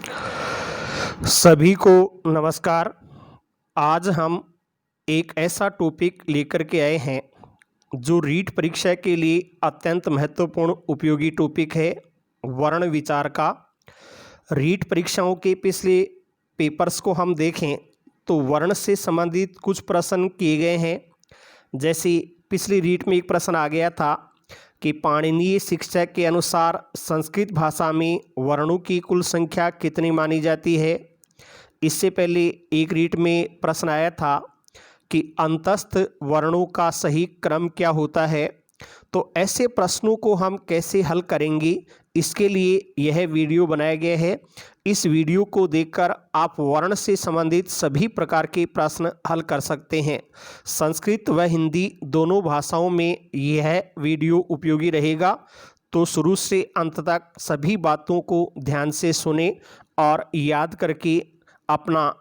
सभी को नमस्कार। आज हम एक ऐसा टॉपिक लेकर के आए हैं जो रीट परीक्षा के लिए अत्यंत महत्वपूर्ण उपयोगी टॉपिक है, वर्ण विचार का। रीट परीक्षाओं के पिछले पेपर्स को हम देखें तो वर्ण से संबंधित कुछ प्रश्न किए गए हैं। जैसे पिछली रीट में एक प्रश्न आ गया था कि पाणिनीय शिक्षा के अनुसार संस्कृत भाषा में वर्णों की कुल संख्या कितनी मानी जाती है। इससे पहले एक रीट में प्रश्न आया था कि अंतस्थ वर्णों का सही क्रम क्या होता है। तो ऐसे प्रश्नों को हम कैसे हल करेंगे, इसके लिए यह वीडियो बनाया गया है। इस वीडियो को देखकर आप वर्ण से संबंधित सभी प्रकार के प्रश्न हल कर सकते हैं। संस्कृत व हिंदी दोनों भाषाओं में यह वीडियो उपयोगी रहेगा, तो शुरू से अंत तक सभी बातों को ध्यान से सुने और याद करके अपना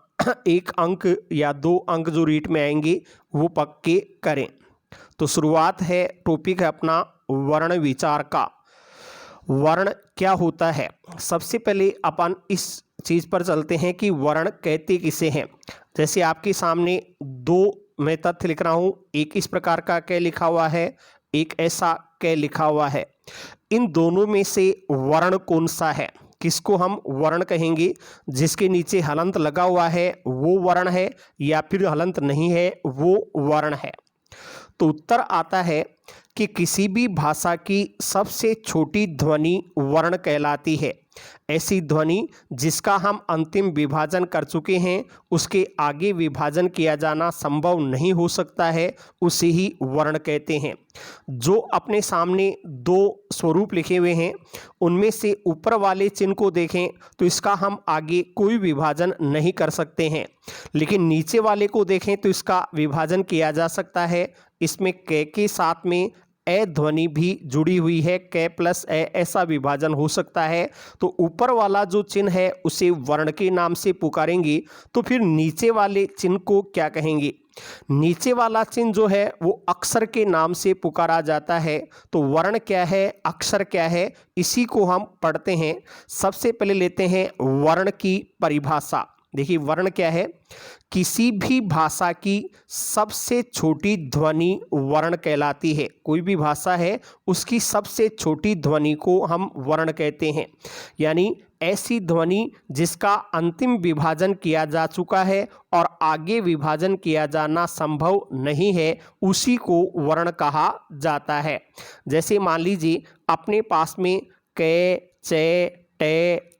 1 अंक या 2 अंक जो रीट में आएंगे वो पक्के करें। तो शुरुआत है, टॉपिक है अपना वर्ण विचार का। वर्ण क्या होता है, सबसे पहले अपन इस चीज़ पर चलते हैं कि वर्ण कहते किसे हैं। जैसे आपके सामने 2 मैं तथ्य लिख रहा हूँ, एक इस प्रकार का क लिखा हुआ है, एक ऐसा क लिखा हुआ है। इन दोनों में से वर्ण कौन सा है, किसको हम वर्ण कहेंगे? जिसके नीचे हलंत लगा हुआ है वो वर्ण है, या फिर हलंत नहीं है वो वर्ण है? तो उत्तर आता है कि किसी भी भाषा की सबसे छोटी ध्वनि वर्ण कहलाती है। ऐसी ध्वनि जिसका हम अंतिम विभाजन कर चुके हैं, उसके आगे विभाजन किया जाना संभव नहीं हो सकता है, उसे ही वर्ण कहते हैं। जो अपने सामने 2 स्वरूप लिखे हुए हैं, उनमें से ऊपर वाले चिन्ह को देखें तो इसका हम आगे कोई विभाजन नहीं कर सकते हैं, लेकिन नीचे वाले को देखें तो इसका विभाजन किया जा सकता है। इसमें क के साथ में ए ध्वनि भी जुड़ी हुई है, क प्लस ए, ऐसा विभाजन हो सकता है। तो ऊपर वाला जो चिन्ह है उसे वर्ण के नाम से पुकारेंगे, तो फिर नीचे वाले चिन्ह को क्या कहेंगे? नीचे वाला चिन्ह जो है वो अक्षर के नाम से पुकारा जाता है। तो वर्ण क्या है, अक्षर क्या है, इसी को हम पढ़ते हैं। सबसे पहले लेते हैं वर्ण की परिभाषा। देखिए वर्ण क्या है, किसी भी भाषा की सबसे छोटी ध्वनि वर्ण कहलाती है। कोई भी भाषा है उसकी सबसे छोटी ध्वनि को हम वर्ण कहते हैं, यानी ऐसी ध्वनि जिसका अंतिम विभाजन किया जा चुका है और आगे विभाजन किया जाना संभव नहीं है, उसी को वर्ण कहा जाता है। जैसे मान लीजिए अपने पास में क, च, ट,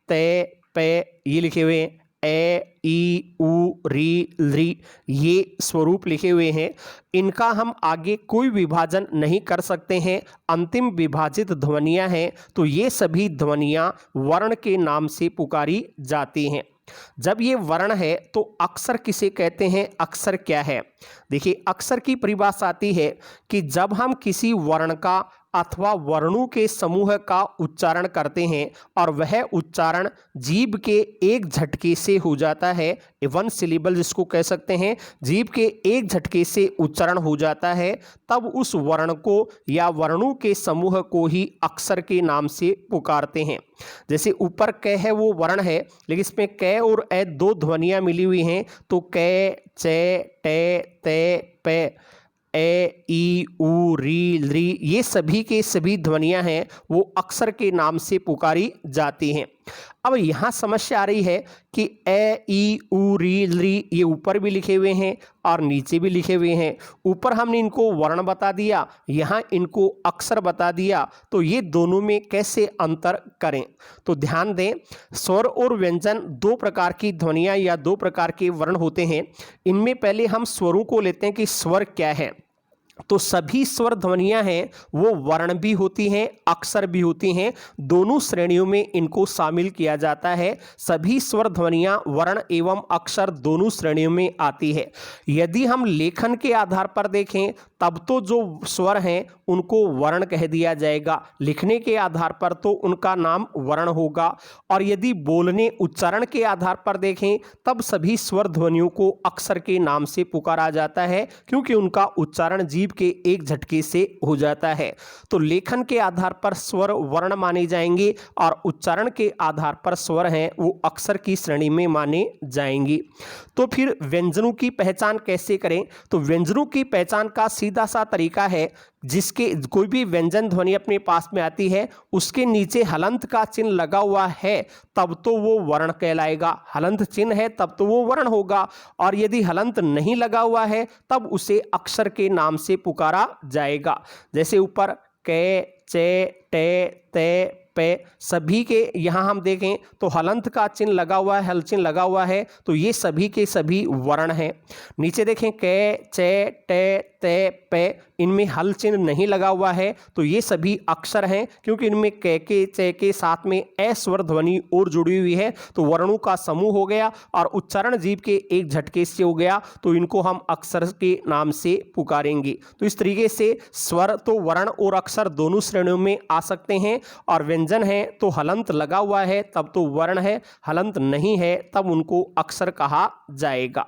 त, प ये लिखे हुए हैं, ए, ई, उ, री, ली, ये स्वरूप लिखे हुए हैं। इनका हम आगे कोई विभाजन नहीं कर सकते हैं, अंतिम विभाजित ध्वनियां हैं। तो ये सभी ध्वनियां वर्ण के नाम से पुकारी जाती हैं। जब ये वर्ण है तो अक्षर किसे कहते हैं, अक्षर क्या है? देखिए अक्षर की परिभाषा आती है कि जब हम किसी वर्ण का अथवा वर्णों के समूह का उच्चारण करते हैं और वह उच्चारण जीभ के एक झटके से हो जाता है, 1 सिलेबल जिसको कह सकते हैं, जीभ के एक झटके से उच्चारण हो जाता है, तब उस वर्ण को या वर्णों के समूह को ही अक्षर के नाम से पुकारते हैं। जैसे ऊपर क है वो वर्ण है, लेकिन इसमें क और ए 2 ध्वनियां मिली हुई हैं, तो क, च, ट, त, प, ए, ई, उ, री, ली, ये सभी के सभी ध्वनियां हैं वो अक्षर के नाम से पुकारी जाती हैं। अब यहाँ समस्या आ रही है कि ए, ई, उ, री, ली ये ऊपर भी लिखे हुए हैं और नीचे भी लिखे हुए हैं। ऊपर हमने इनको वर्ण बता दिया, यहाँ इनको अक्षर बता दिया, तो ये दोनों में कैसे अंतर करें? तो ध्यान दें, स्वर और व्यंजन 2 प्रकार की ध्वनियाँ या 2 प्रकार के वर्ण होते हैं। इनमें पहले हम स्वरों को लेते हैं कि स्वर क्या है। तो सभी स्वर ध्वनियां हैं वो वर्ण भी होती हैं, अक्षर भी होती हैं, दोनों श्रेणियों में इनको शामिल किया जाता है। सभी स्वर ध्वनियां वर्ण एवं अक्षर दोनों श्रेणियों में आती है। यदि हम लेखन के आधार पर देखें तब तो जो स्वर हैं उनको वर्ण कह दिया जाएगा। लिखने के आधार पर तो उनका नाम वर्ण होगा। और यदि बोलने उच्चारण के आधार पर देखें तब सभी स्वर ध्वनियों को अक्षर के नाम से पुकारा जाता है, क्योंकि उनका उच्चारण जीभ के एक झटके से हो जाता है। तो लेखन के आधार पर स्वर वर्ण माने जाएंगे और उच्चारण के आधार पर स्वर हैं वो अक्षर की श्रेणी में माने जाएंगे। तो फिर व्यंजनों की पहचान कैसे करें? तो व्यंजनों की पहचान का सीधा सा तरीका है, जिसके कोई भी व्यंजन ध्वनि अपने पास में आती है उसके नीचे हलंत का चिन्ह लगा हुआ है तब तो वो वर्ण कहलाएगा। हलंत चिन्ह है तब तो वो वर्ण होगा, और यदि हलंत नहीं लगा हुआ है तब उसे अक्षर के नाम से पुकारा जाएगा। जैसे ऊपर कै, चे, टे, ते, पे, सभी के यहाँ हम देखें तो हलंत का चिन्ह लगा हुआ है, हल चिन्ह लगा हुआ है, तो ये सभी के सभी वर्ण हैं। नीचे देखें कै, चे, टे, ते, पे, इनमें हल चिन्ह नहीं लगा हुआ है तो ये सभी अक्षर हैं, क्योंकि इनमें कै के, चे के साथ में ए स्वर ध्वनि और जुड़ी हुई है, तो वर्णों का समूह हो गया और उच्चारण जीभ के एक झटके से हो गया, तो इनको हम अक्षर के नाम से पुकारेंगे। तो इस तरीके से स्वर तो वर्ण और अक्षर दोनों श्रेणियों में आ सकते हैं, और व्यंजन है तो हलंत लगा हुआ है तब तो वर्ण है, हलंत नहीं है तब उनको अक्षर कहा जाएगा।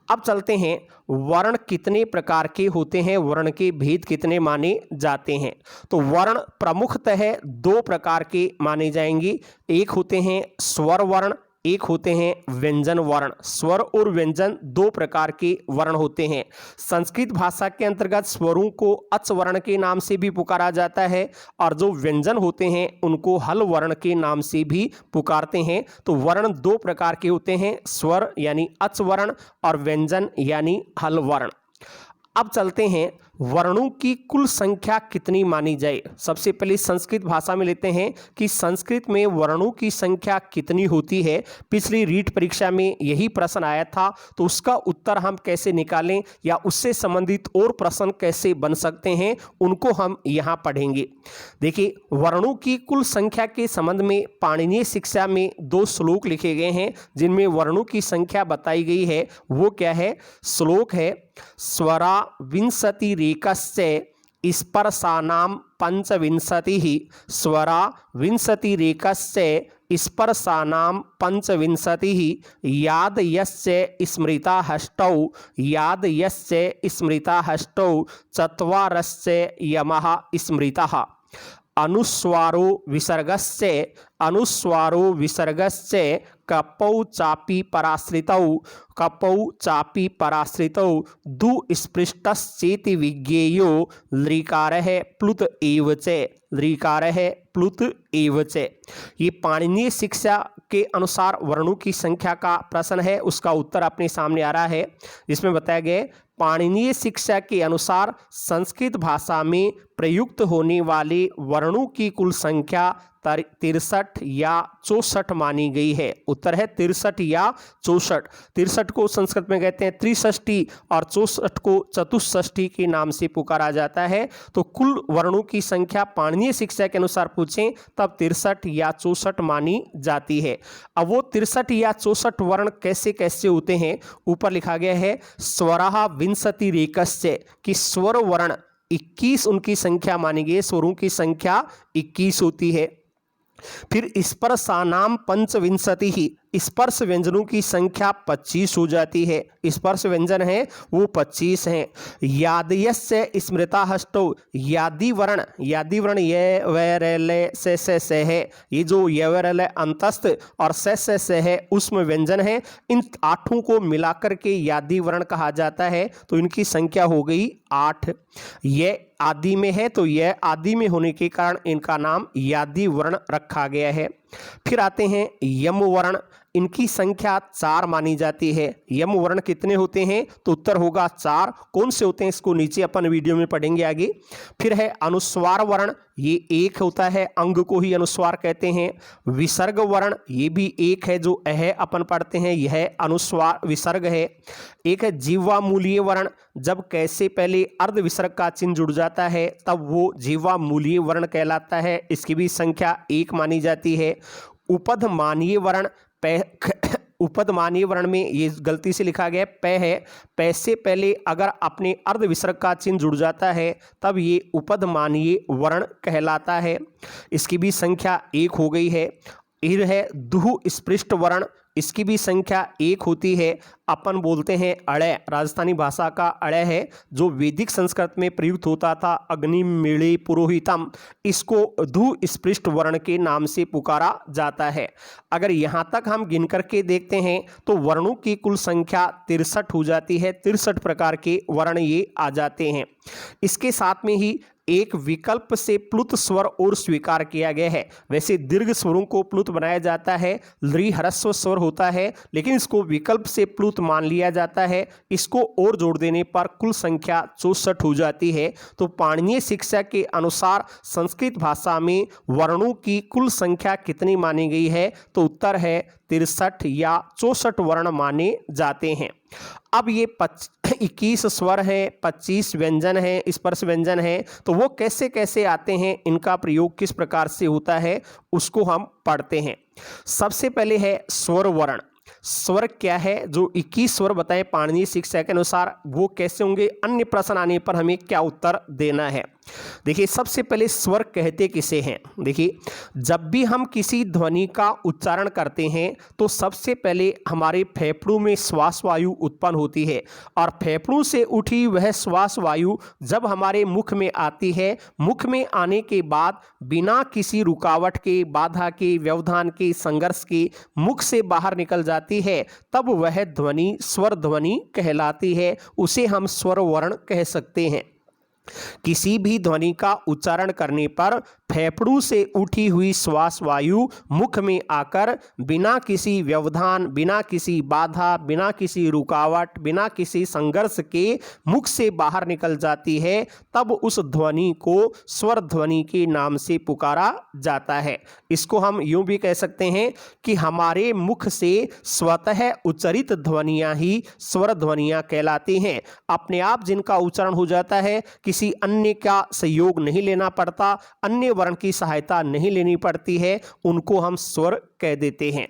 अब चलते हैं वर्ण कितने प्रकार के होते हैं, वर्ण के भेद कितने माने जाते हैं। तो वर्ण प्रमुखतः दो प्रकार के माने जाएंगे। एक होते हैं स्वर वर्ण, एक होते हैं व्यंजन वर्ण। स्वर और व्यंजन दो प्रकार के वर्ण होते हैं। संस्कृत भाषा के अंतर्गत स्वरों को अच वर्ण के नाम से भी पुकारा जाता है, और जो व्यंजन होते हैं उनको हल वर्ण के नाम से भी पुकारते हैं। तो वर्ण दो प्रकार के होते हैं, स्वर यानी अच वर्ण और व्यंजन यानी हल वर्ण। अब चलते हैं वर्णों की कुल संख्या कितनी मानी जाए। सबसे पहले संस्कृत भाषा में लेते हैं कि संस्कृत में वर्णों की संख्या कितनी होती है। पिछली रीट परीक्षा में यही प्रश्न आया था, तो उसका उत्तर हम कैसे निकालें या उससे संबंधित और प्रश्न कैसे बन सकते हैं उनको हम यहाँ पढ़ेंगे। देखिए, वर्णों की कुल संख्या के संबंध में पाणिनीय शिक्षा में दो श्लोक लिखे गए हैं जिनमें वर्णों की संख्या बताई गई है। वो क्या है? श्लोक है स्वरा विंशति रेकस्य स्पर्शानां पंचविंशतिः, स्वरा विंशति रेकस्य स्पर्शानां पंचविंशतिः, याद यस्य स्मृता हष्टौ, याद यस्य स्मृता हष्टौ, चत्वारस्य यमः स्मृतः। अनुस्वारो विसर्गस्य, अनुस्वारो विसर्गस्य कपौ चापि पराश्रितौ, कपौ चापि पराश्रितौ, दु स्पृष्टश्चेति विज्ञेयो लृकारः प्लुत एव च, लृकारः प्लुत एव च। ये पाणिनीय शिक्षा के अनुसार वर्णों की संख्या का प्रश्न है, उसका उत्तर अपने सामने आ रहा है। जिसमें बताया गया पाणिनीय शिक्षा के अनुसार संस्कृत भाषा में प्रयुक्त होने वाले वर्णों की कुल संख्या 63 या 64 मानी गई है। उत्तर है 63 या 64। 63 को संस्कृत में कहते हैं त्रिषष्ठी और 64 को चतुष्षष्ठी के नाम से पुकारा जाता है। तो कुल वर्णों की संख्या पाणिनीय शिक्षा के अनुसार पूछें तब 63 या 64 मानी जाती है। अब वो 63 या 64 वर्ण कैसे कैसे होते हैं, ऊपर लिखा गया है स्वरः विंशति रेकस्य, कि स्वर वर्ण 21 उनकी संख्या मानी गई है। स्वरों की संख्या 21 होती है। फिर स्पर्शानां पंचविंशति ही, स्पर्श व्यंजनों की संख्या 25 हो जाती है। स्पर्श व्यंजन है वो 25 हैं। यादयस्य स्मृता हष्टौ, यादि वर्ण, यादि वर्ण ये वैरले से है, ये जो ये वैरले अंतस्थ और से है उष्म व्यंजन है। इन 8 को मिलाकर के यादि वर्ण कहा जाता है। तो इनकी संख्या हो गई 8। ये आदि में है तो यह आदि में होने के कारण इनका नाम यादि वर्ण रखा गया है। फिर आते हैं यम वर्ण, इनकी संख्या 4 मानी जाती है। यम वर्ण कितने होते हैं, तो उत्तर होगा 4। कौन से होते हैं इसको नीचे अपन वीडियो में पढ़ेंगे आगे। फिर है अनुस्वार वर्ण, ये 1 होता है, अंग को ही अनुस्वार कहते हैं। विसर्ग वर्ण ये भी 1 है, जो अह अपन पढ़ते हैं यह अनुस्वार विसर्ग है। एक है जीवामूलीय वर्ण, जब कैसे पहले अर्ध विसर्ग का चिन्ह जुड़ जाता है तब वो जीवामूलीय वर्ण कहलाता है, इसकी भी संख्या 1 मानी जाती है। उपधमानीय वर्ण उपधमानीय वर्ण में ये गलती से लिखा गया है पै है, पै से पहले अगर अपने अर्ध विसर्ग का चिन्ह जुड़ जाता है तब ये उपधमानीय वर्ण कहलाता है। इसकी भी संख्या 1 हो गई है। इर है दुह स्पृष्ट वर्ण, इसकी भी संख्या 1 होती है। अपन बोलते हैं अड़य, राजस्थानी भाषा का अड़य है जो वैदिक संस्कृत में प्रयुक्त होता था, अग्निमीळे पुरोहितम, इसको धु स्पृष्ट वर्ण के नाम से पुकारा जाता है। अगर यहाँ तक हम गिन करके देखते हैं तो वर्णों की कुल संख्या 63 हो जाती है। 63 प्रकार के वर्ण ये आ जाते हैं। इसके साथ में ही एक विकल्प से प्लुत स्वर और स्वीकार किया गया है। वैसे दीर्घ स्वरों को प्लुत बनाया जाता है, लृ ह्रस्व स्वर होता है, लेकिन इसको विकल्प से प्लुत मान लिया जाता है। इसको और जोड़ देने पर कुल संख्या 64 हो जाती है। तो पाणिनीय शिक्षा के अनुसार संस्कृत भाषा में वर्णों की कुल संख्या कितनी मानी गई है? तो उत्तर है 63 या 64 वर्ण माने जाते हैं। अब ये 21 स्वर हैं, 25 व्यंजन हैं, स्पर्श व्यंजन हैं, तो वो कैसे कैसे आते हैं, इनका प्रयोग किस प्रकार से होता है, उसको हम पढ़ते हैं। सबसे पहले है स्वर वर्ण। स्वर क्या है? जो 21 स्वर बताए पाणिनीय शिक्षा के अनुसार, वो कैसे होंगे, अन्य प्रश्न आने पर हमें क्या उत्तर देना है। देखिए, सबसे पहले स्वर कहते किसे हैं? देखिए, जब भी हम किसी ध्वनि का उच्चारण करते हैं तो सबसे पहले हमारे फेफड़ों में श्वास वायु उत्पन्न होती है, और फेफड़ों से उठी वह श्वास वायु जब हमारे मुख में आती है, मुख में आने के बाद बिना किसी रुकावट के, बाधा के, व्यवधान के, संघर्ष के मुख से बाहर निकल जाती है, तब वह ध्वनि स्वर ध्वनि कहलाती है। उसे हम स्वर वर्ण कह सकते हैं। किसी भी ध्वनि का उच्चारण करने पर फेफड़ों से उठी हुई श्वास वायु मुख में आकर बिना किसी व्यवधान, बिना किसी बाधा, बिना किसी रुकावट, बिना किसी संघर्ष के मुख से बाहर निकल जाती है, तब उस ध्वनि को स्वर ध्वनि के नाम से पुकारा जाता है। इसको हम यूं भी कह सकते हैं कि हमारे मुख से स्वतः उच्चरित ध्वनियां ही स्वर ध्वनियां कहलाती हैं। अपने आप जिनका उच्चारण हो जाता है, किसी अन्य का सहयोग नहीं लेना पड़ता, अन्य वर्ण की सहायता नहीं लेनी पड़ती है, उनको हम स्वर कह देते हैं।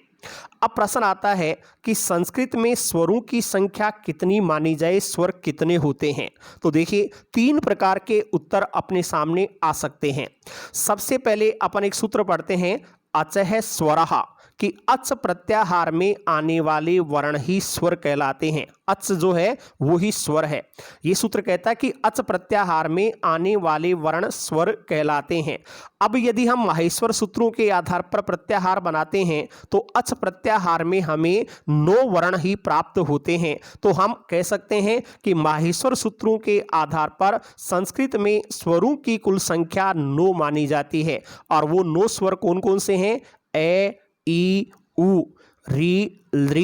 अब प्रश्न आता है कि संस्कृत में स्वरों की संख्या कितनी मानी जाए, स्वर कितने होते हैं? तो देखिए, 3 प्रकार के उत्तर अपने सामने आ सकते हैं। सबसे पहले अपन एक सूत्र पढ़ते हैं, अचः स्वरः, कि अच प्रत्याहार में आने वाले वर्ण ही स्वर कहलाते हैं। अच जो है वो ही स्वर है। ये सूत्र कहता है कि अच प्रत्याहार में आने वाले वर्ण स्वर कहलाते हैं। अब यदि हम माहेश्वर सूत्रों के आधार पर प्रत्याहार बनाते हैं तो अच प्रत्याहार में हमें 9 वर्ण ही प्राप्त होते हैं। तो हम कह सकते हैं कि माहेश्वर सूत्रों के आधार पर संस्कृत में स्वरों की कुल संख्या 9 मानी जाती है। और वो 9 स्वर कौन कौन से हैं? ए, ई, उ, री, लृ,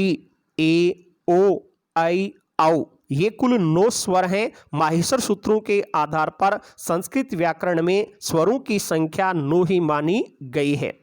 ए, ओ, ऐ, औ। ये कुल 9 स्वर हैं। माहेश्वर सूत्रों के आधार पर संस्कृत व्याकरण में स्वरों की संख्या 9 ही मानी गई है।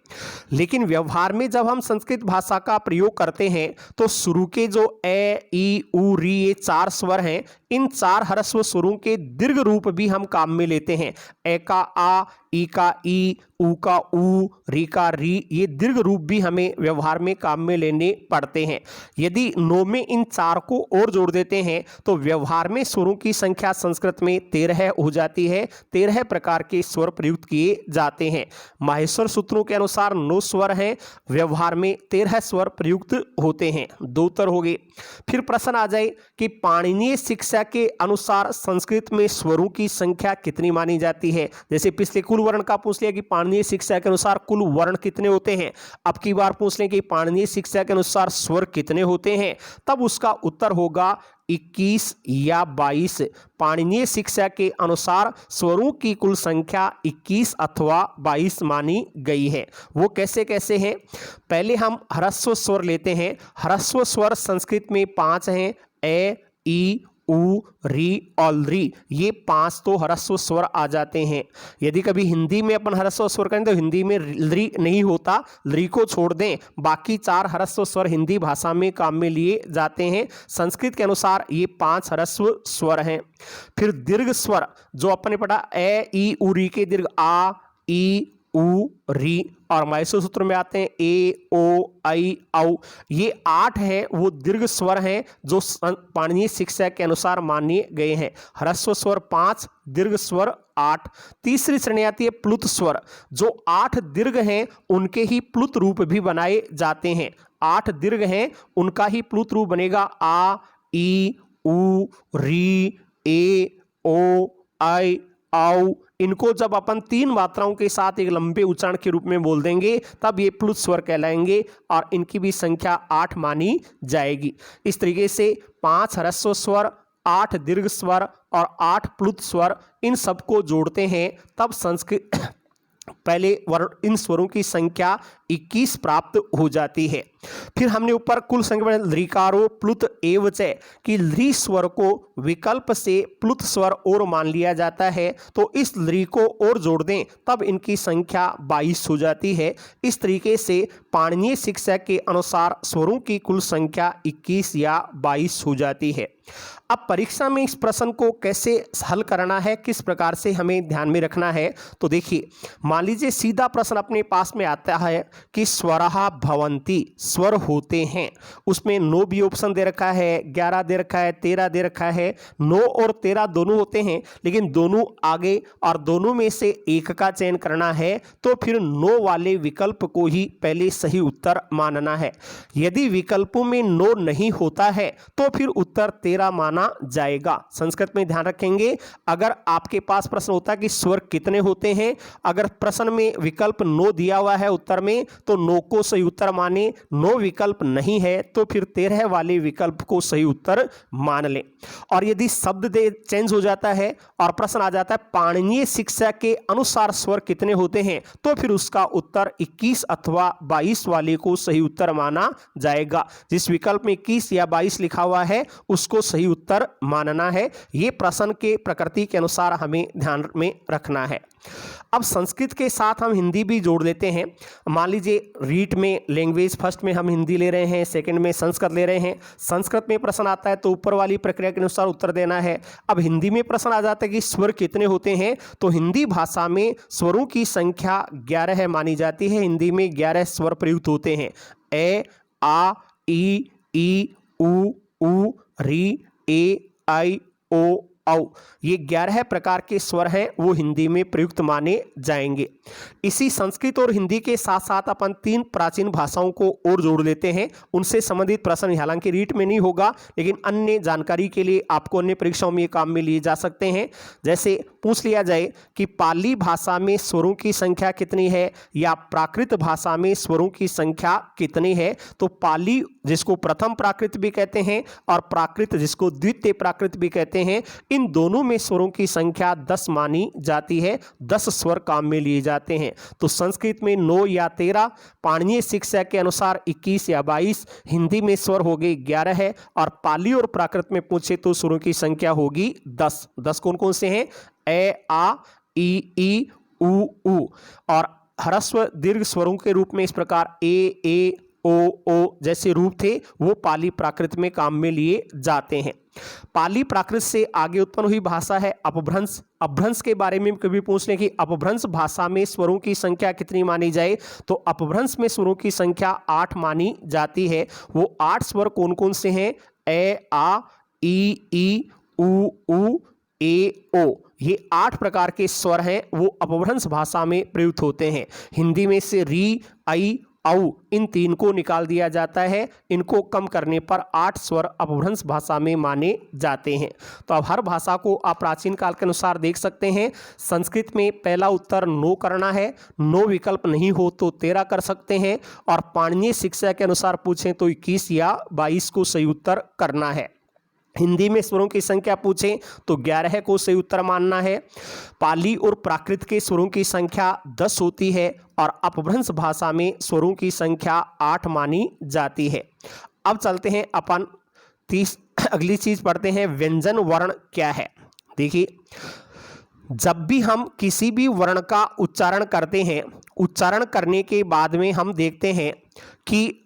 लेकिन व्यवहार में जब हम संस्कृत भाषा का प्रयोग करते हैं तो शुरू के जो ए, ई, उ, री, ये 4 स्वर हैं, इन 4 ह्रस्व स्वरों के दीर्घ रूप भी हम काम में लेते हैं। ए का आ, ई का ई, उ का उ, री का री, ये दीर्घ रूप भी हमें व्यवहार में काम में लेने पड़ते हैं। यदि 9 में इन 4 को और जोड़ देते हैं तो व्यवहार में स्वरों की संख्या संस्कृत में 13 हो जाती है। 13 प्रकार के स्वर प्रयुक्त किए जाते हैं। माहेश्वर सूत्रों के अनुसार 9 स्वर हैं, व्यवहार में 13 स्वर प्रयुक्त होते हैं। 2 उत्तर हो गए। फिर प्रश्न आ जाए कि पाणिनीय शिक्षा के अनुसार संस्कृत में स्वरों की संख्या कितनी मानी जाती है। जैसे पिछले कुल वर्ण का पूछ लिया कि पाणिनीय शिक्षा के अनुसार कुल वर्ण कितने होते हैं, अब की बार पूछ लें कि पाणिनीय शिक्षा के अनुसार स्वर कितने होते हैं, तब उसका उत्तर होगा 21 या 22। पाणिनीय शिक्षा के अनुसार स्वरों की कुल संख्या 21 अथवा 22 मानी गई है। वो कैसे कैसे हैं? पहले हम ह्रस्व स्वर लेते हैं। ह्रस्व स्वर संस्कृत में 5 हैं, ए, ई, उ, री और लृ, ये 5 तो ह्रस्व स्वर आ जाते हैं। यदि कभी हिंदी में अपन ह्रस्व स्वर करें तो हिंदी में लृ नहीं होता, लृ को छोड़ दें, बाकी 4 ह्रस्व स्वर हिंदी भाषा में काम में लिए जाते हैं। संस्कृत के अनुसार ये 5 ह्रस्व स्वर हैं। फिर दीर्घ स्वर जो अपन ने पढ़ा, ए, ई, उ, री के दीर्घ आ, ई, उ, री, और मैसूर सूत्र में आते हैं ए, ओ, ऐ, औ। ये 8 हैं वो दीर्घ स्वर हैं जो पाणिनीय शिक्षा के अनुसार माने गए हैं। ह्रस्व स्वर 5, दीर्घ स्वर 8। तीसरी श्रेणी आती है प्लुत स्वर, जो 8 दीर्घ हैं उनके ही प्लुत रूप भी बनाए जाते हैं। 8 दीर्घ हैं उनका ही प्लुत रूप बनेगा आ, ई, उ, री, ए, ओ, ऐ, औ। इनको जब अपन 3 मात्राओं के साथ एक लंबे उच्चारण के रूप में बोल देंगे तब ये प्लुत स्वर कहलाएंगे और इनकी भी संख्या 8 मानी जाएगी। इस तरीके से 5 ह्रस्व स्वर, 8 दीर्घ स्वर और 8 प्लुत स्वर, इन सबको जोड़ते हैं तब संस्कृत पहले वर्ण इन स्वरों की संख्या 21 प्राप्त हो जाती है। फिर हमने ऊपर कुल संख्या लृकारो प्लुत एवच कि लृ स्वर को विकल्प से प्लुत स्वर और मान लिया जाता है, तो इस लृ को और जोड़ दें तब इनकी संख्या 22 हो जाती है। इस तरीके से पाणिनीय शिक्षा के अनुसार स्वरों की कुल संख्या 21 या 22 हो जाती है। अब परीक्षा में इस प्रश्न को कैसे हल करना है, किस प्रकार से हमें ध्यान में रखना है, तो देखिए मान लीजिए सीधा प्रश्न अपने पास में आता है कि स्वरहा भवन्ति, स्वर होते हैं। उसमें 9 भी ऑप्शन दे रखा है, 11 दे रखा है, 13 दे रखा है। 9 और 13 दोनों होते हैं, लेकिन दोनों आगे और दोनों में से एक का चयन करना है तो फिर 9 वाले विकल्प को ही पहले सही उत्तर मानना है। यदि विकल्पों में 9 नहीं होता है तो फिर उत्तर 13 माना जाएगा। संस्कृत में ध्यान रखेंगे, अगर आपके पास प्रश्न होता है कि स्वर कितने होते हैं, अगर प्रश्न में विकल्प 9 दिया हुआ है उत्तर में तो 9 को सही उत्तर माने, 9 विकल्प नहीं है तो फिर 13 वाले विकल्प को सही उत्तर मान लें। और यदि शब्द दे चेंज हो जाता है और प्रश्न आ जाता है पाणिनीय शिक्षा के अनुसार स्वर कितने होते हैं, तो फिर उसका उत्तर 21 अथवा 22 वाले को सही उत्तर माना जाएगा। जिस विकल्प में 21 या 22 लिखा हुआ है उसको सही उत्तर मानना है। यह प्रश्न के प्रकृति के अनुसार हमें ध्यान में रखना है। अब संस्कृत के साथ हम हिंदी भी जोड़ लेते हैं। मान लीजिए रीट में लैंग्वेज फर्स्ट में हम हिंदी ले रहे हैं, सेकंड में संस्कृत ले रहे हैं। संस्कृत में प्रश्न आता है तो ऊपर वाली प्रक्रिया के अनुसार उत्तर देना है। अब हिंदी में प्रश्न आ जाता है कि स्वर कितने होते हैं, तो हिंदी भाषा में स्वरों की संख्या 11 मानी जाती है। हिंदी में 11 स्वर प्रयुक्त होते हैं। ए, आ, ई, उ, री, ए, ऐ, ओ, औ। ये 11 प्रकार के स्वर हैं वो हिंदी में प्रयुक्त माने जाएंगे। इसी संस्कृत और हिंदी के साथ साथ अपन 3 प्राचीन भाषाओं को और जोड़ लेते हैं। उनसे संबंधित प्रश्न हालांकि रीट में नहीं होगा, लेकिन अन्य जानकारी के लिए आपको अन्य परीक्षाओं में ये काम में लिए जा सकते हैं। जैसे पूछ लिया जाए कि पाली भाषा में स्वरों की संख्या कितनी है या प्राकृत भाषा में स्वरों की संख्या कितनी है, तो पाली जिसको प्रथम प्राकृत भी कहते हैं और प्राकृत जिसको द्वितीय प्राकृत भी कहते हैं, इन दोनों में स्वरों की संख्या 10 मानी जाती है। 10 स्वर काम में लिए जाते हैं। तो संस्कृत में 9 या 13, पाणिनीय शिक्षा के अनुसार 21 या 22, हिंदी में स्वर हो गए 11 है और पाली और प्राकृत में पूछे तो स्वरों की संख्या होगी 10। 10 कौन कौन से हैं? ए, आ, ई, उ। और ह्रस्व दीर्घ स्वरों के रूप में इस प्रकार ए, ओ जैसे रूप थे वो पाली प्राकृत में काम में लिए जाते हैं। पाली प्राकृत से आगे उत्पन्न हुई भाषा है अपभ्रंश। अपभ्रंश के बारे में कभी पूछ लें कि अपभ्रंश भाषा में स्वरों की संख्या कितनी मानी जाए, तो अपभ्रंश में स्वरों की संख्या 8 मानी जाती है। वो 8 स्वर कौन कौन से हैं? ए, आ, ई, उ, ए, ओ। ये 8 प्रकार के स्वर हैं वो अपभ्रंश भाषा में प्रयुक्त होते हैं। हिंदी में से री, ऐ, औ इन 3 को निकाल दिया जाता है। इनको कम करने पर 8 स्वर अपभ्रंश भाषा में माने जाते हैं। तो अब हर भाषा को आप प्राचीन काल के अनुसार देख सकते हैं। संस्कृत में पहला उत्तर 9 करना है, 9 विकल्प नहीं हो तो 13 कर सकते हैं और पाणिनीय शिक्षा के अनुसार पूछें तो 21 या 22 को सही उत्तर करना है। हिंदी में स्वरों की संख्या पूछें तो 11 को सही उत्तर मानना है। पाली और प्राकृत के स्वरों की संख्या 10 होती है और अपभ्रंश भाषा में स्वरों की संख्या 8 मानी जाती है। अब चलते हैं अपन अगली चीज पढ़ते हैं, व्यंजन वर्ण क्या है। देखिए, जब भी हम किसी भी वर्ण का उच्चारण करते हैं, उच्चारण करने के बाद में हम देखते हैं कि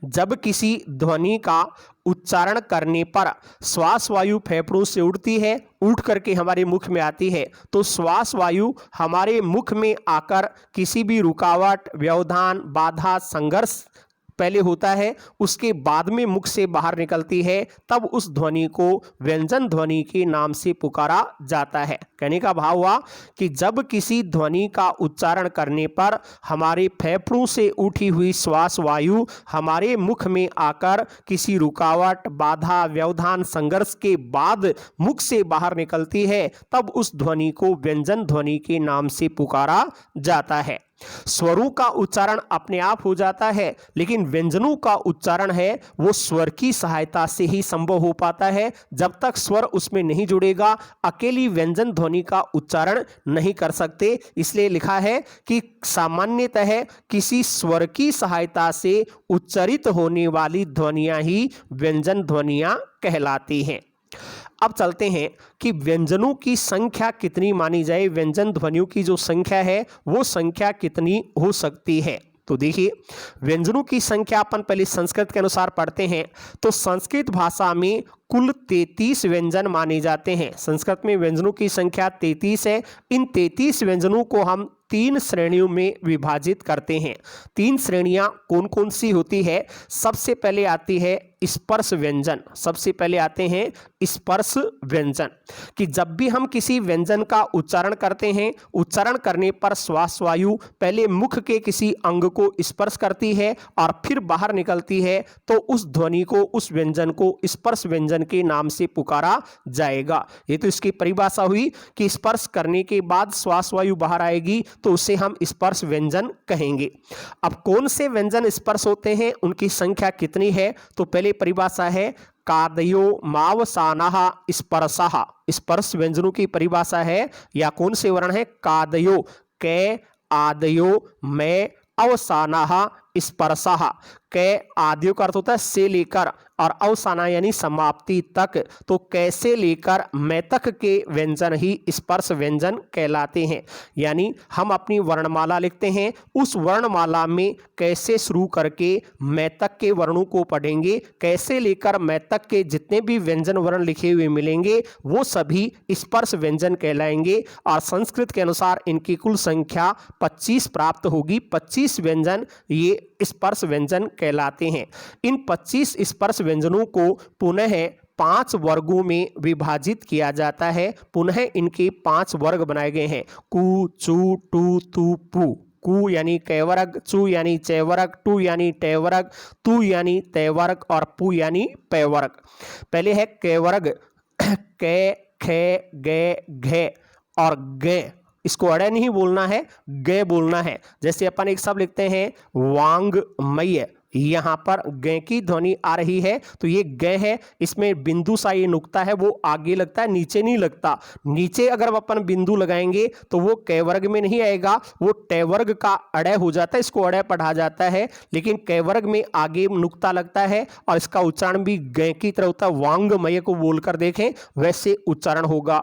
जब किसी ध्वनि का उच्चारण करने पर श्वास वायु फेफड़ों से उड़ती है, उठ करके हमारे मुख में आती है, तो श्वास वायु हमारे मुख में आकर किसी भी रुकावट, व्यवधान, बाधा, संघर्ष पहले होता है, उसके बाद में मुख से बाहर निकलती है, तब उस ध्वनि को व्यंजन ध्वनि के नाम से पुकारा जाता है। कहने का भाव हुआ कि जब किसी ध्वनि का उच्चारण करने पर हमारे फेफड़ों से उठी हुई श्वास वायु हमारे मुख में आकर किसी रुकावट, बाधा, व्यवधान, संघर्ष के बाद मुख से बाहर निकलती है, तब उस ध्वनि को व्यंजन ध्वनि के नाम से पुकारा जाता है। स्वरों का उच्चारण अपने आप हो जाता है, लेकिन व्यंजनों का उच्चारण है वो स्वर की सहायता से ही संभव हो पाता है। जब तक स्वर उसमें नहीं जुड़ेगा, अकेली व्यंजन ध्वनि का उच्चारण नहीं कर सकते। इसलिए लिखा है कि सामान्यतः किसी स्वर की सहायता से उच्चारित होने वाली ध्वनियां ही व्यंजन ध्वनियां कहलाती हैं। अब चलते हैं कि व्यंजनों की संख्या कितनी मानी जाए, व्यंजन ध्वनियों की जो संख्या है वो संख्या कितनी हो सकती है। तो देखिए, व्यंजनों की संख्या अपन पहले संस्कृत के अनुसार पढ़ते हैं, तो संस्कृत भाषा में कुल 33 व्यंजन माने जाते हैं। संस्कृत में व्यंजनों की संख्या 33 है। इन 33 व्यंजनों को हम 3 श्रेणियों में विभाजित करते हैं। 3 श्रेणियां कौन कौन सी होती है? सबसे पहले आती है स्पर्श व्यंजन। सबसे पहले आते हैं स्पर्श व्यंजन, कि जब भी हम किसी व्यंजन का उच्चारण करते हैं, उच्चारण करने पर श्वास वायु पहले मुख के किसी अंग को स्पर्श करती है और फिर बाहर निकलती है, तो उस ध्वनि को, उस व्यंजन को स्पर्श व्यंजन के नाम से पुकारा जाएगा। ये तो इसकी परिभाषा हुई कि स्पर्श करने के बाद श्वास वायु बाहर आएगी, तो उसे हम स्पर्श व्यंजन कहेंगे। अब कौन से व्यंजन स्पर्श होते हैं, उनकी संख्या कितनी है? तो पहले परिभाषा है कादयो मावसानः स्पर्शः। स्पर्श व्यंजनों की परिभाषा है, या कौन से वर्ण है? कादयो, कै, आदयो, मैं, अवसानः स्पर्शः। कै आदियों का अर्थ होता है से लेकर, और अवसाना यानी समाप्ति तक, तो कैसे लेकर मैं तक के व्यंजन ही स्पर्श व्यंजन कहलाते हैं। यानी हम अपनी वर्णमाला लिखते हैं, उस वर्णमाला में कैसे शुरू करके मैं तक के वर्णों को पढ़ेंगे, कैसे लेकर मैं तक के जितने भी व्यंजन वर्ण लिखे हुए मिलेंगे वो सभी स्पर्श व्यंजन कहलाएंगे। और संस्कृत के अनुसार इनकी कुल संख्या 25 प्राप्त होगी। 25 व्यंजन ये स्पर्श व्यंजन कहलाते हैं। इन 25 स्पर्श व्यंजनों को पुनः 5 वर्गों में विभाजित किया जाता है। पुनः इनके 5 वर्ग बनाए गए हैं। कु, चु, टू, तु, पु। कु यानी कैवर्ग, चु यानी चैवर्ग, टू यानी टैवर्ग, तु यानी तैवर्ग और पु यानी पैवर्ग। पहले है कैवर्ग, कै, खे, गे, घे और गे। इसको अड़े नहीं बोलना है, गे बोलना है। जैसे अपन एक शब्द लिखते हैं वांग्मय, यहाँ पर गे की ध्वनि आ रही है, तो ये गे है। इसमें बिंदु सा ये नुक्ता है वो आगे लगता है, नीचे नहीं लगता। नीचे अगर अपन बिंदु लगाएंगे तो वो कै वर्ग में नहीं आएगा, वो टै वर्ग का अड़े हो जाता है, इसको अड़े पढ़ा जाता है। लेकिन कै वर्ग में आगे नुक्ता लगता है और इसका उच्चारण भी गे की तरह होता है। वांग्मय को बोलकर देखें, वैसे उच्चारण होगा।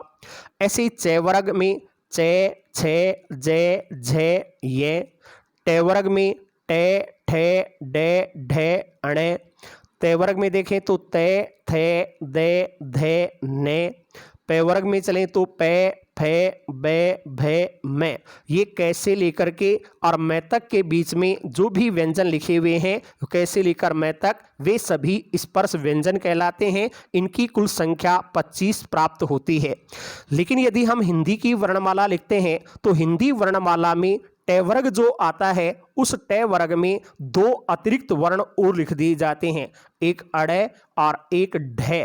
ऐसे ही चै वर्ग में चे, छे, जे, झे, ये। टै वर्ग में टे, ठे, डे, ढे, अणे। तै वर्ग में देखें तो ते, थे, दे, धे, ने। पै वर्ग में चलें तो पै, फे, बे, भे, मैं। ये कैसे लेकर के और मैं तक के बीच में जो भी व्यंजन लिखे हुए हैं, कैसे लेकर मैं तक, वे सभी स्पर्श व्यंजन कहलाते हैं। इनकी कुल संख्या 25 प्राप्त होती है। लेकिन यदि हम हिंदी की वर्णमाला लिखते हैं तो हिंदी वर्णमाला में टै वर्ग जो आता है, उस टै वर्ग में 2 अतिरिक्त वर्ण और लिख दिए जाते हैं, एक अड़े और एक ढे।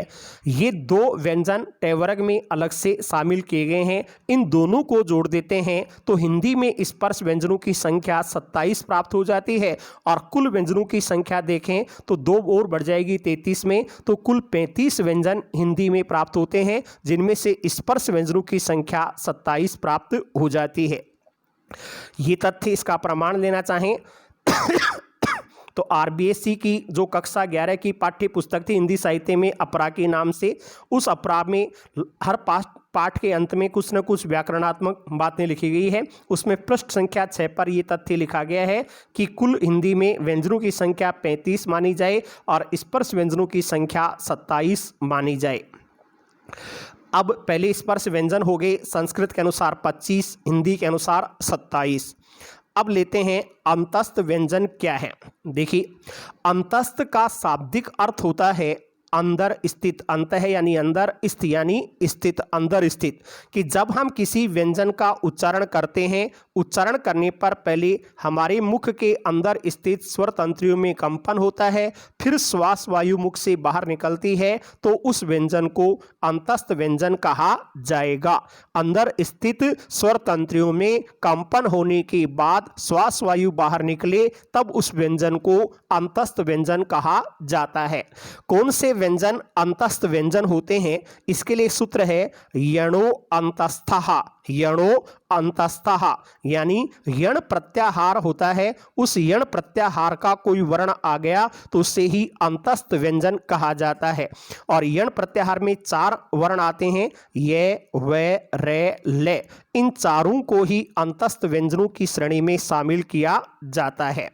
ये 2 व्यंजन टै वर्ग में अलग से शामिल किए गए हैं। इन दोनों को जोड़ देते हैं तो हिंदी में स्पर्श व्यंजनों की संख्या 27 प्राप्त हो जाती है। और कुल व्यंजनों की संख्या देखें तो 2 और बढ़ जाएगी 33 में, तो कुल 35 व्यंजन हिंदी में प्राप्त होते हैं, जिनमें से स्पर्श व्यंजनों की संख्या 27 प्राप्त हो जाती है। ये तथ्य इसका प्रमाण लेना चाहें तो आरबीएससी की जो कक्षा 11 की पाठ्य पुस्तक थी हिंदी साहित्य में अपरा के नाम से, उस अपरा में हर पाठ के अंत में कुछ न कुछ व्याकरणात्मक बातें लिखी गई है। उसमें पृष्ठ संख्या 6 पर यह तथ्य लिखा गया है कि कुल हिंदी में व्यंजनों की संख्या 35 मानी जाए और स्पर्श व्यंजनों की संख्या 27 मानी जाए। अब पहले स्पर्श व्यंजन हो गए संस्कृत के अनुसार 25, हिंदी के अनुसार 27। अब लेते हैं अंतस्थ व्यंजन क्या है। देखिए, अंतस्थ का शाब्दिक अर्थ होता है अंदर स्थित, अंत है यानी अंदर, स्थित यानी स्थित, अंदर स्थित। कि जब हम किसी व्यंजन का उच्चारण करते हैं, उच्चारण करने पर पहले हमारे मुख के अंदर स्थित स्वर तंत्रियों में कंपन होता है, फिर श्वास वायु मुख से बाहर निकलती है, तो उस व्यंजन को अंतस्थ व्यंजन कहा जाएगा। अंदर स्थित स्वर तंत्रियों में कंपन होने के बाद श्वास वायु बाहर निकले, तब उस व्यंजन को अंतस्थ व्यंजन कहा जाता है। कौन से व्यंजन अंतस्थ व्यंजन होते हैं, इसके लिए सूत्र है यणो अंतस्थः। यणो अंतस्थः यानी यण प्रत्याहार होता है, उस यण प्रत्याहार का कोई वर्ण आ गया तो उसे ही अंतस्थ व्यंजन कहा जाता है। और यण प्रत्याहार में 4 वर्ण आते हैं, ये, वे, रे, ले। इन चारों को ही अंतस्थ व्यंजनों की श्रेणी में शामिल किया जाता है।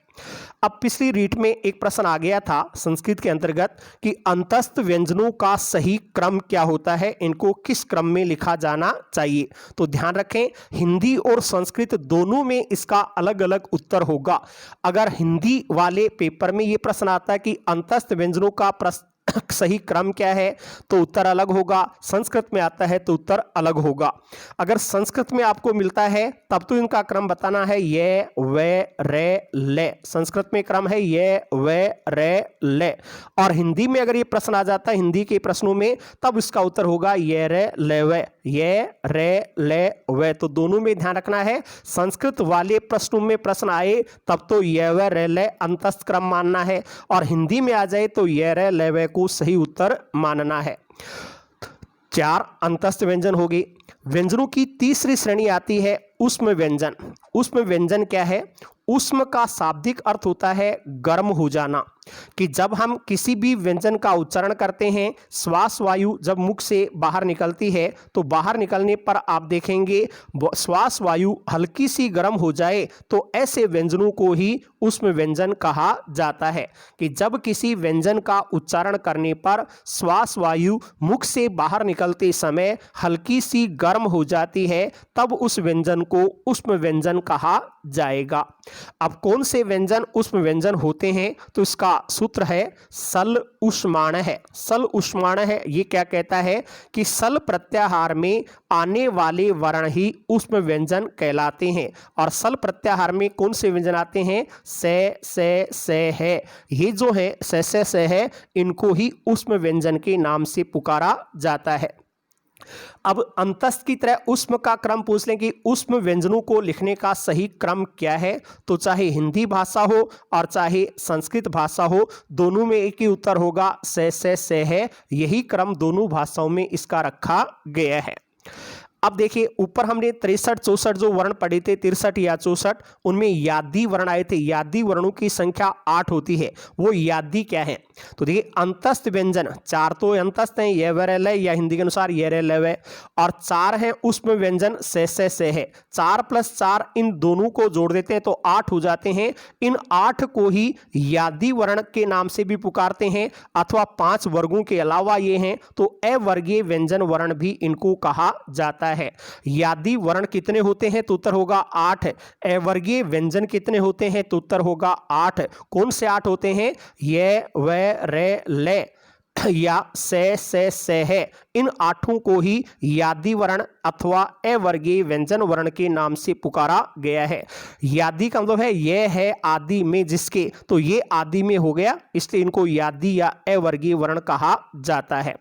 अब पिछली रीट में एक प्रश्न आ गया था संस्कृत के अंतर्गत कि अंतस्थ व्यंजनों का सही क्रम क्या होता है, इनको किस क्रम में लिखा जाना चाहिए। तो ध्यान रखें, हिंदी और संस्कृत दोनों में इसका अलग अलग उत्तर होगा। अगर हिंदी वाले पेपर में यह प्रश्न आता है कि अंतस्थ व्यंजनों का सही क्रम क्या है, तो उत्तर अलग होगा। संस्कृत में आता है तो उत्तर अलग होगा। अगर संस्कृत में आपको मिलता है तब तो इनका क्रम बताना है ये, वे, रे, ले। संस्कृत में क्रम है ये, वे, रे, ले। और हिंदी में अगर ये प्रश्न आ जाता है, हिंदी के प्रश्नों में, तब इसका उत्तर होगा ये, रे, ले, वे। ये, रे, ले, वे। तो दोनों में ध्यान रखना है। संस्कृत वाले प्रश्नों में प्रश्न आए तब तो ये, वे, रे, ले अंतस्थ क्रम मानना है, और हिंदी में आ जाए तो ये, रे, ले, वे को सही उत्तर मानना है। 4 अंतस्थ व्यंजन हो गए। व्यंजनों की तीसरी श्रेणी आती है ऊष्म व्यंजन। ऊष्म व्यंजन क्या है? ऊष्म का शाब्दिक अर्थ होता है गर्म हो जाना। कि जब हम किसी भी व्यंजन का उच्चारण करते हैं, श्वास वायु जब मुख से बाहर निकलती है, तो बाहर निकलने पर आप देखेंगे श्वास वायु हल्की सी गर्म हो जाए, तो ऐसे व्यंजनों को ही ऊष्म व्यंजन कहा जाता है। कि जब किसी व्यंजन का उच्चारण करने पर श्वास वायु मुख से बाहर निकलते समय हल्की सी गर्म हो जाती है, तब उस व्यंजन को ऊष्म व्यंजन कहा जाएगा। अब कौन से व्यंजन ऊष्म व्यंजन होते हैं? तो इसका सूत्र है सल ऊष्माण है। सल ऊष्माण है, ये क्या कहता है कि सल प्रत्याहार में आने वाले वर्ण ही ऊष्म व्यंजन कहलाते हैं। और सल प्रत्याहार में कौन से व्यंजन आते हैं? से है। ये जो है से है, इनको ही ऊष्म व्यंजन के नाम से पुकारा जाता है। अब अंतस्थ की तरह ऊष्म का क्रम पूछ लें कि ऊष्म व्यंजनों को लिखने का सही क्रम क्या है, तो चाहे हिंदी भाषा हो और चाहे संस्कृत भाषा हो, दोनों में एक ही उत्तर होगा, से है। यही क्रम दोनों भाषाओं में इसका रखा गया है। अब देखिए, ऊपर हमने 63-64 जो वर्ण पढ़े थे, 63 या 64, उनमें यादी वर्ण आए थे। यादी वर्णों की संख्या 8 होती है। वो यादी क्या है? तो देखिए, अंतस्थ व्यंजन 4 तो अंतस्थ हैं, ये, वे, रे, ले, या हिंदी के अनुसार ये, रे, ले, वे। और 4 हैं ऊष्म व्यंजन से है। 4 + 4 इन दोनों को जोड़ देते हैं तो 8 हो जाते हैं। इन 8 को ही यादी वर्ण के नाम से भी पुकारते हैं, अथवा 5 वर्गों के अलावा ये हैं तो अवर्गीय व्यंजन वर्ण भी इनको कहा जाता है। यादी वर्ण कितने होते हैं? तो उत्तर होगा 8। अवर्गीय व्यंजन कितने होते हैं? तो उत्तर होगा 8। कौन से 8 होते हैं? ये, वे, रे, ले या से है। इन 8 को ही यादी वर्ण अथवा अवर्गीय व्यंजन वर्ण के नाम से पुकारा गया है। यादी का मतलब है यह है आदि में जिसके, तो ये आदि में हो गया, इसलिए इनको यादी या अवर्गीय वर्ण कहा जाता है।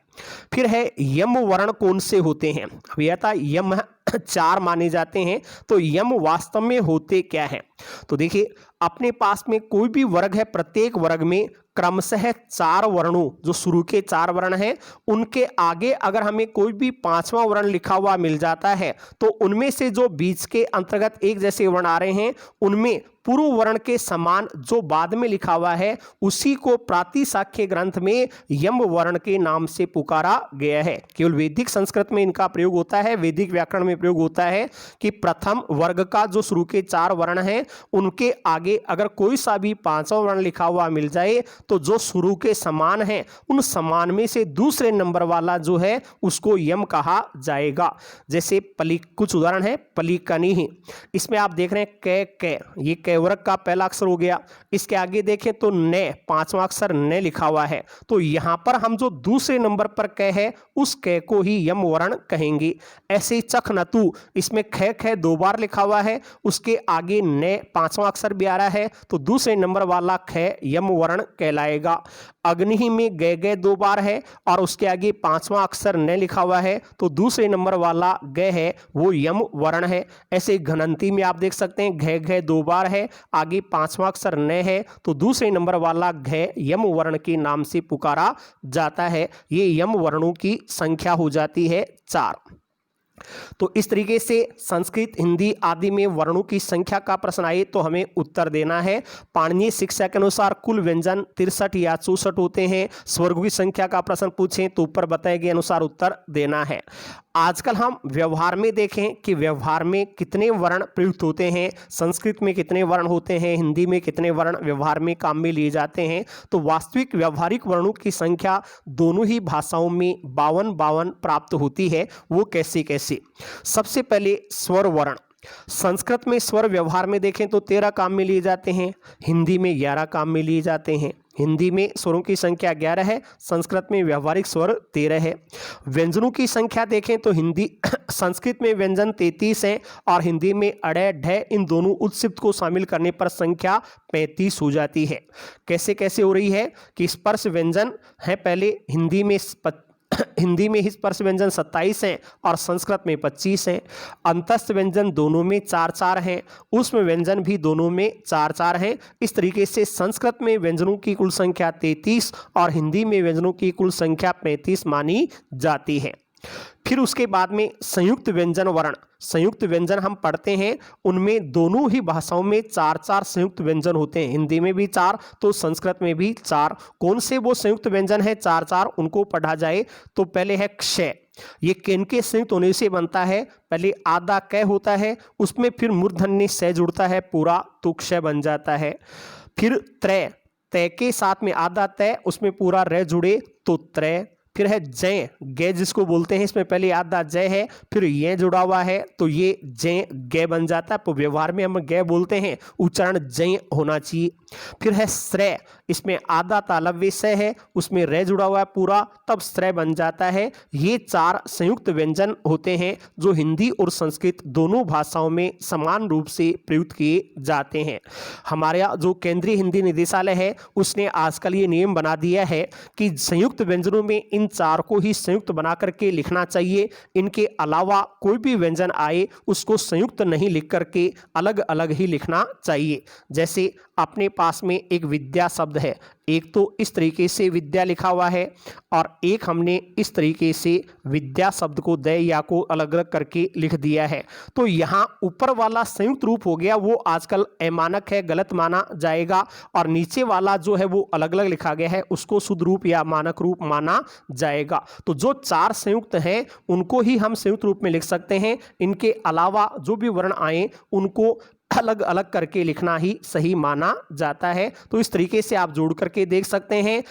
फिर है यम वर्ण कौन से होते हैं? अब यह था यम 4 माने जाते हैं, तो यम वास्तव में होते क्या हैं? तो देखिए, अपने पास में कोई भी वर्ग है, प्रत्येक वर्ग में क्रमशः 4 वर्णों, जो शुरू के 4 वर्ण हैं, उनके आगे अगर हमें कोई भी 5वां वर्ण लिखा हुआ मिल जाता है, तो उनमें से जो बीच के अंतर्गत एक जैसे वर्ण आ रहे हैं, उनमें पूर्व वर्ण के समान जो बाद में लिखा हुआ है उसी को प्रातिशाख्य ग्रंथ में यम वर्ण के नाम से पुकारा गया है। केवल वैदिक संस्कृत में इनका प्रयोग होता है, वैदिक व्याकरण में प्रयोग होता है कि प्रथम वर्ग का जो शुरू के 4 वर्ण हैं उनके आगे अगर कोई सा भी 5वां वर्ण लिखा हुआ मिल जाए तो जो शुरू के समान है उन समान में से दूसरे नंबर वाला जो है उसको यम कहा जाएगा। जैसे कुछ उदाहरण है, पलिकनी ही, इसमें आप देख रहे हैं कै, ये कै वर्ग का पहला अक्षर हो गया। इसके आगे देखें तो ने, 5वां अक्षर ने लिखा हुआ है, तो यहां पर हम जो दूसरे नंबर पर कै है उस कै को ही यम वर्ण कहेंगे। ऐसे ही चखनतु, इसमें ख 2 बार लिखा हुआ है, उसके आगे ने 5वां अक्षर भी आ रहा है तो दूसरे नंबर वाला ख यम वर्ण कहलाएगा। अग्नि में गे 2 बार है और उसके आगे 5वां अक्षर न लिखा हुआ है तो दूसरे नंबर वाला ग है वो यम वर्ण है। ऐसे घनंती में आप देख सकते हैं घ 2 बार है, आगे 5वां अक्षर न है तो दूसरे नंबर वाला घ यम वर्ण के नाम से पुकारा जाता है। ये यम वर्णों की संख्या हो जाती है 4। तो इस तरीके से संस्कृत, हिंदी आदि में वर्णों की संख्या का प्रश्न आए तो हमें उत्तर देना है। पाणिनीय शिक्षा के अनुसार कुल व्यंजन 63 या 64 होते हैं। स्वर्गों की संख्या का प्रश्न पूछें तो ऊपर बताए गए अनुसार उत्तर देना है। आजकल हम व्यवहार में देखें कि व्यवहार में कितने वर्ण प्रयुक्त होते हैं, संस्कृत में कितने वर्ण होते हैं, हिंदी में कितने वर्ण व्यवहार में काम में लिए जाते हैं। तो वास्तविक व्यवहारिक वर्णों की संख्या दोनों ही भाषाओं में 52 प्राप्त होती है। वो कैसे कैसे? सबसे पहले स्वर वर्ण। संस्कृत में स्वर व्यवहार में देखें तो 13 काम में लिए जाते हैं, हिंदी में 11 काम में लिए जाते हैं। हिंदी में स्वरों की संख्या 11 है, संस्कृत में व्यवहारिक स्वर 13 है। व्यंजनों की संख्या देखें तो संस्कृत में व्यंजन 33 है और हिंदी में अड़े ढे इन दोनों उत्सिप्त को शामिल करने पर संख्या 35 हो जाती है। कैसे कैसे हो रही है कि स्पर्श व्यंजन है, पहले हिंदी में स्पर्श व्यंजन 27 हैं और संस्कृत में 25 हैं। अंतस्थ व्यंजन दोनों में 4-4 हैं, ऊष्म व्यंजन भी दोनों में 4-4 हैं। इस तरीके से संस्कृत में व्यंजनों की कुल संख्या 33 और हिंदी में व्यंजनों की कुल संख्या 35 मानी जाती है। फिर उसके बाद में संयुक्त व्यंजन वर्ण। संयुक्त व्यंजन हम पढ़ते हैं, उनमें दोनों ही भाषाओं में 4-4 संयुक्त व्यंजन होते हैं, हिंदी में भी 4 तो संस्कृत में भी 4। कौन से वो संयुक्त व्यंजन है 4-4 उनको पढ़ा जाए तो पहले है क्षय। ये किन के संयुक्त होने से बनता है? पहले आधा कै होता है, उसमें फिर मूर्धन्य से जुड़ता है पूरा तो क्षय बन जाता है। फिर त्रय, तय के साथ में आधा तय उसमें पूरा रे जुड़े तो त्रय। फिर है जय, गे जिसको बोलते हैं, इसमें पहले आधा जय है फिर ये जुड़ा हुआ है तो ये जय गे बन जाता है। तो व्यवहार में हम गे बोलते हैं, उच्चारण जय होना चाहिए। फिर है श्रेय, इसमें आधा तालव्य से है उसमें रे जुड़ा हुआ है पूरा तब श्रेय बन जाता है। ये 4 संयुक्त व्यंजन होते हैं जो हिंदी और संस्कृत दोनों भाषाओं में समान रूप से प्रयुक्त किए जाते हैं। हमारे यहाँ जो केंद्रीय हिंदी निदेशालय है उसने आजकल ये नियम बना दिया है कि संयुक्त व्यंजनों में इन 4 को ही संयुक्त बना करके लिखना चाहिए। इनके अलावा कोई भी व्यंजन आए उसको संयुक्त नहीं लिख करके अलग अलग ही लिखना चाहिए। जैसे अपने पास में एक विद्या शब्द है, एक तो इस तरीके से विद्या लिखा हुआ है और एक हमने इस तरीके से विद्या शब्द को द या को अलग अलग करके लिख दिया है। तो यहाँ ऊपर वाला संयुक्त रूप हो गया वो आजकल अमानक है, गलत माना जाएगा, और नीचे वाला जो है वो अलग अलग लिखा गया है उसको शुद्ध रूप या मानक रूप माना जाएगा। तो जो 4 संयुक्त हैं उनको ही हम संयुक्त रूप में लिख सकते हैं। इनके अलावा जो भी वर्ण आए उनको अलग अलग करके लिखना ही सही माना जाता है। तो इस तरीके से आप जोड़ करके देख सकते हैं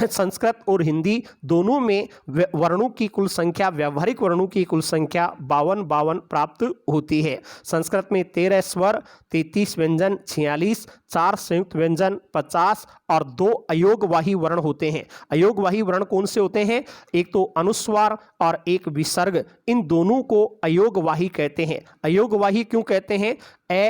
संस्कृत और हिंदी दोनों में वर्णों की कुल संख्या, व्यावहारिक वर्णों की कुल संख्या 52 प्राप्त होती है। संस्कृत में 13 स्वर, 33 व्यंजन, 46, 4 संयुक्त व्यंजन 50 और 2 अयोगवाही वर्ण होते हैं। अयोगवाही वर्ण कौन से होते हैं? एक तो अनुस्वार और एक विसर्ग, इन दोनों को अयोगवाही कहते हैं। अयोगवाही क्यों कहते हैं?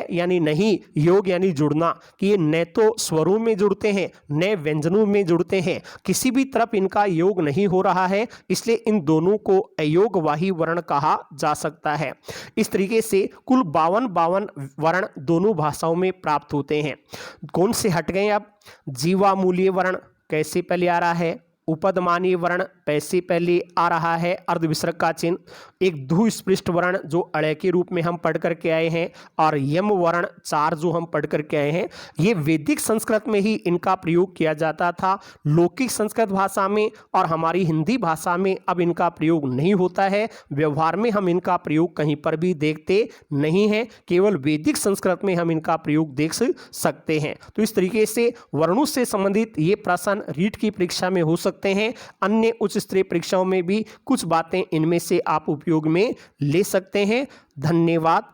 यानी नहीं, योग यानी जुड़ना, कि ये न तो स्वरों में जुड़ते हैं न व्यंजनों में जुड़ते हैं, किसी भी तरफ इनका योग नहीं हो रहा है, इसलिए इन दोनों को अयोगवाही वर्ण कहा जा सकता है। इस तरीके से कुल 52 वर्ण दोनों भाषाओं में प्राप्त होते हैं। कौन से हट गए अब? जीवामूल्य वर्ण कैसे पहले आ रहा है? उपदमानीय वर्ण पैसे पहले आ रहा है, अर्धविसर्ग का चिन्ह, एक धुस्पृष्ट वर्ण जो अड़य के रूप में हम पढ़ करके आए हैं, और यम वर्ण 4 जो हम पढ़ करके आए हैं। ये वैदिक संस्कृत में ही इनका प्रयोग किया जाता था। लौकिक संस्कृत भाषा में और हमारी हिंदी भाषा में अब इनका प्रयोग नहीं होता है। व्यवहार में हम इनका प्रयोग कहीं पर भी देखते नहीं हैं, केवल वैदिक संस्कृत में हम इनका प्रयोग देख सकते हैं। तो इस तरीके से वर्णों से संबंधित ये प्रश्न रीट की परीक्षा में हो सकते हैं। अन्य उच्च स्तरीय परीक्षाओं में भी कुछ बातें इनमें से आप उपयोग में ले सकते हैं। धन्यवाद।